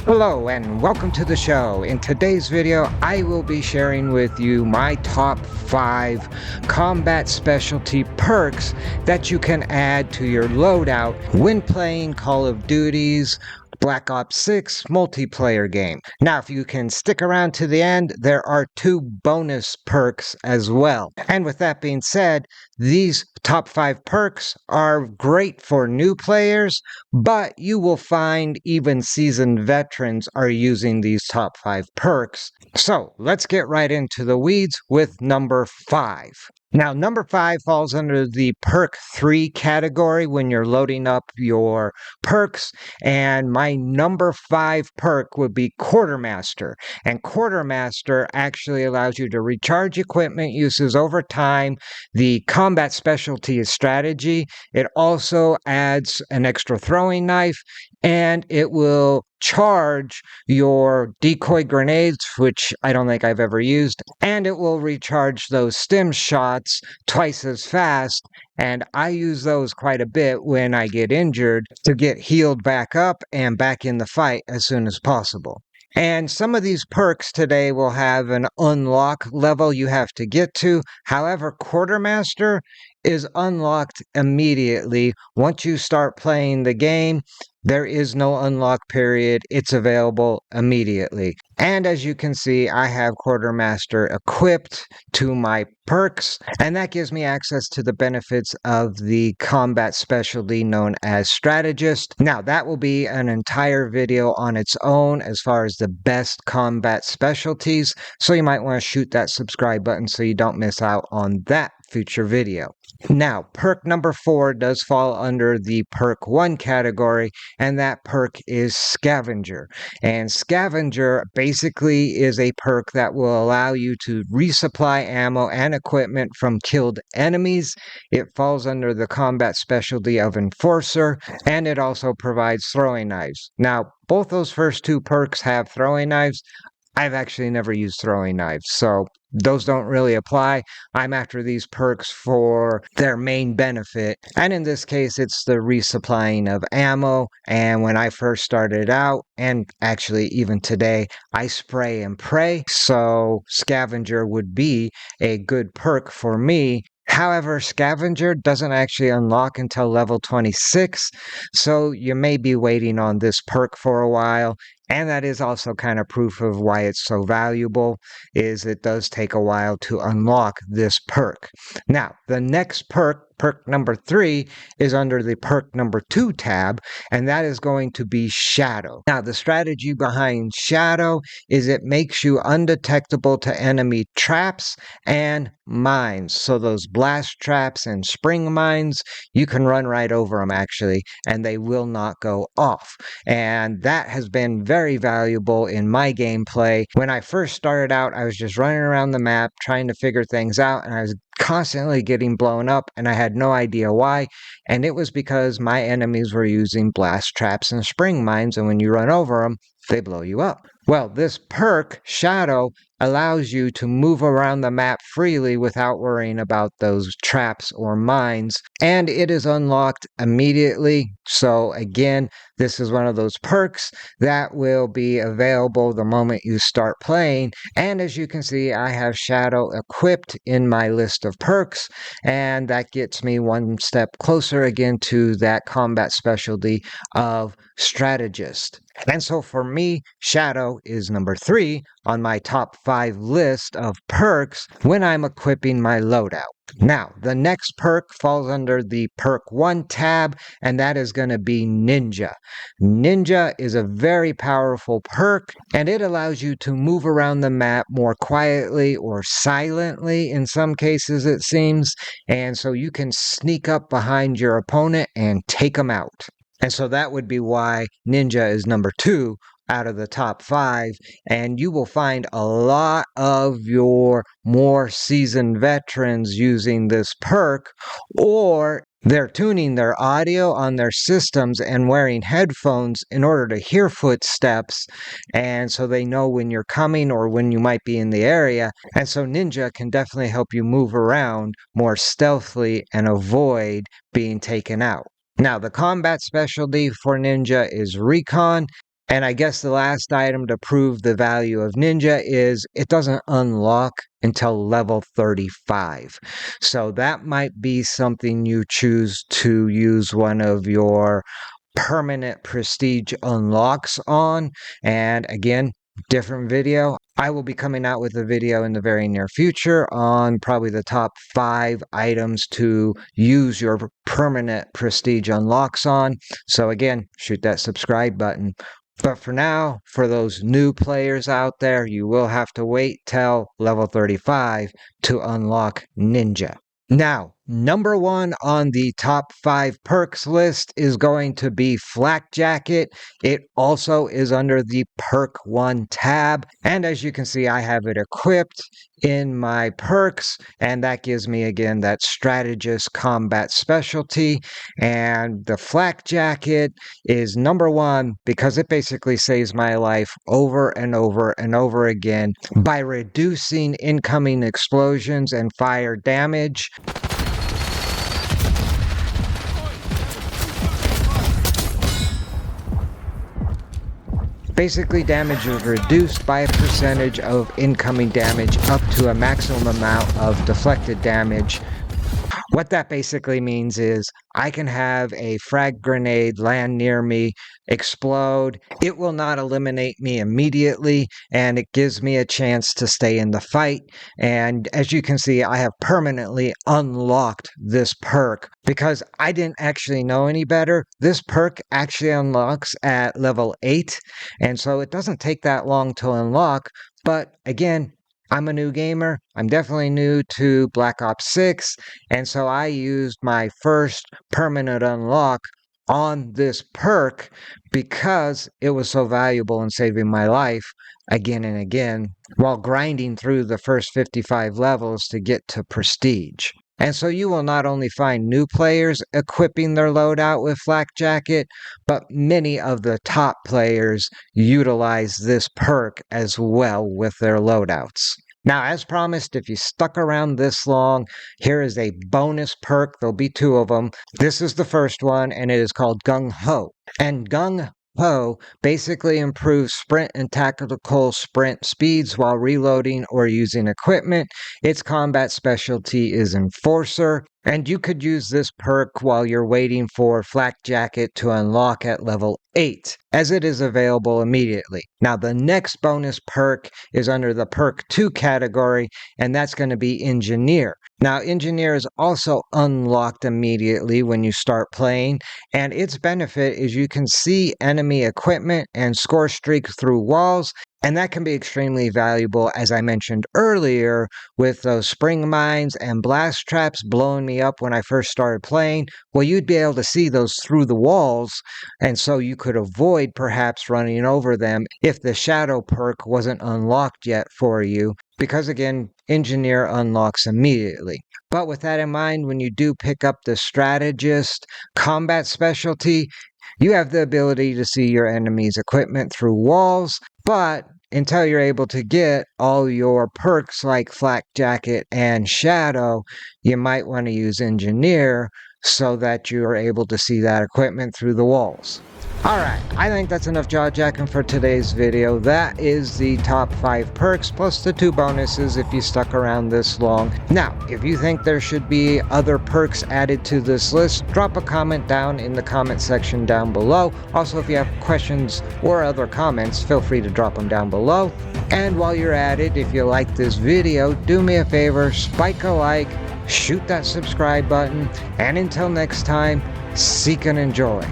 Hello and welcome to the show. In today's video, I will be sharing with you my top 5 combat specialty perks that you can add to your loadout when playing Call of Duty's Black Ops 6 multiplayer game. Now, if you can stick around to the end, there are 2 bonus perks as well. And with that being said, these top 5 perks are great for new players, but you will find even seasoned veterans are using these top 5 perks. So let's get right into the weeds with number 5. Now, number 5 falls under the perk 3 category when you're loading up your perks, and my number 5 perk would be Quartermaster. And Quartermaster actually allows you to recharge equipment uses over time. The combat specialty is strategy. It also adds an extra throwing knife, and it will charge your decoy grenades, which I don't think I've ever used, and it will recharge those stim shots twice as fast. And I use those quite a bit when I get injured to get healed back up and back in the fight as soon as possible. And some of these perks today will have an unlock level you have to get to. However, Quartermaster is unlocked immediately. Once you start playing the game, there is no unlock period. It's available immediately. And as you can see, I have Quartermaster equipped to my perks, and that gives me access to the benefits of the combat specialty known as Strategist. Now, that will be an entire video on its own as far as the best combat specialties, so you might want to shoot that subscribe button so you don't miss out on that future video. Now, perk number 4 does fall under the perk 1 category, and that perk is Scavenger. And Scavenger basically is a perk that will allow you to resupply ammo and equipment from killed enemies. It falls under the combat specialty of Enforcer, and it also provides throwing knives. Now, both those first 2 perks have throwing knives. I've actually never used throwing knives, so those don't really apply. I'm after these perks for their main benefit, and in this case, it's the resupplying of ammo. And when I first started out, and actually even today, I spray and pray, so Scavenger would be a good perk for me. However, Scavenger doesn't actually unlock until level 26, so you may be waiting on this perk for a while. And that is also kind of proof of why it's so valuable, is it does take a while to unlock this perk. Now, the next perk, perk number 3, is under the perk number 2 tab, and that is going to be Shadow. Now, the strategy behind Shadow is it makes you undetectable to enemy traps and mines. So those blast traps and spring mines, you can run right over them actually, and they will not go off. And that has been very valuable in my gameplay. When I first started out, I was just running around the map trying to figure things out, and I was constantly getting blown up, and I had no idea why. And it was because my enemies were using blast traps and spring mines, and when you run over them, they blow you up. Well, this perk, Shadow, allows you to move around the map freely without worrying about those traps or mines, and it is unlocked immediately. So again, this is one of those perks that will be available the moment you start playing. And as you can see, I have Shadow equipped in my list of perks, and that gets me one step closer again to that combat specialty of Strategist. And so for me, Shadow is number 3 on my top 5 list of perks when I'm equipping my loadout. Now, the next perk falls under the perk 1 tab, and that is going to be Ninja. Ninja is a very powerful perk, and it allows you to move around the map more quietly or silently in some cases, it seems, and so you can sneak up behind your opponent and take them out. And so that would be why Ninja is number 2 out of the top 5, and you will find a lot of your more seasoned veterans using this perk, or they're tuning their audio on their systems and wearing headphones in order to hear footsteps, and so they know when you're coming or when you might be in the area. And so Ninja can definitely help you move around more stealthily and avoid being taken out. Now, the combat specialty for Ninja is Recon, And I guess the last item to prove the value of Ninja is it doesn't unlock until level 35. So that might be something you choose to use one of your permanent prestige unlocks on. And again, different video. I will be coming out with a video in the very near future on probably the top 5 items to use your permanent prestige unlocks on. So again, shoot that subscribe button. But for now, for those new players out there, you will have to wait till level 35 to unlock Ninja. Now, number 1 on the top 5 perks list is going to be Flack Jacket. It also is under the Perk 1 tab. And as you can see, I have it equipped in my perks. And that gives me, again, that strategist combat specialty. And the Flack Jacket is number 1 because it basically saves my life over and over and over again by reducing incoming explosions and fire damage. Basically, damage is reduced by a percentage of incoming damage up to a maximum amount of deflected damage. What that basically means is I can have a frag grenade land near me, explode. It will not eliminate me immediately, and it gives me a chance to stay in the fight. And as you can see, I have permanently unlocked this perk because I didn't actually know any better. This perk actually unlocks at level 8, and so it doesn't take that long to unlock. But again, I'm a new gamer. I'm definitely new to Black Ops 6, and so I used my first permanent unlock on this perk because it was so valuable in saving my life again and again while grinding through the first 55 levels to get to Prestige. And so you will not only find new players equipping their loadout with Flack Jacket, but many of the top players utilize this perk as well with their loadouts. Now, as promised, if you stuck around this long, here is a bonus perk. There'll be 2 of them. This is the first one, and it is called Gungho. And Gungho basically improves sprint and tactical sprint speeds while reloading or using equipment. Its combat specialty is Enforcer, and you could use this perk while you're waiting for Flack Jacket to unlock at level 8, as it is available immediately. Now, the next bonus perk is under the Perk 2 category, and that's going to be Engineer. Now, Engineer is also unlocked immediately when you start playing, and its benefit is you can see enemy equipment and score streaks through walls, and that can be extremely valuable, as I mentioned earlier, with those spring mines and blast traps blowing me up when I first started playing. Well, you'd be able to see those through the walls, and so you could avoid perhaps running over them if the shadow perk wasn't unlocked yet for you, because again, Engineer unlocks immediately. But with that in mind, when you do pick up the strategist combat specialty, you have the ability to see your enemy's equipment through walls, but until you're able to get all your perks like Flack Jacket and Shadow, you might want to use Engineer so that you're able to see that equipment through the walls. Alright, I think that's enough jaw-jacking for today's video. That is the top 5 perks, plus the 2 bonuses if you stuck around this long. Now, if you think there should be other perks added to this list, drop a comment down in the comment section down below. Also, if you have questions or other comments, feel free to drop them down below. And while you're at it, if you like this video, do me a favor, spike a like, shoot that subscribe button, and until next time, seek and enjoy.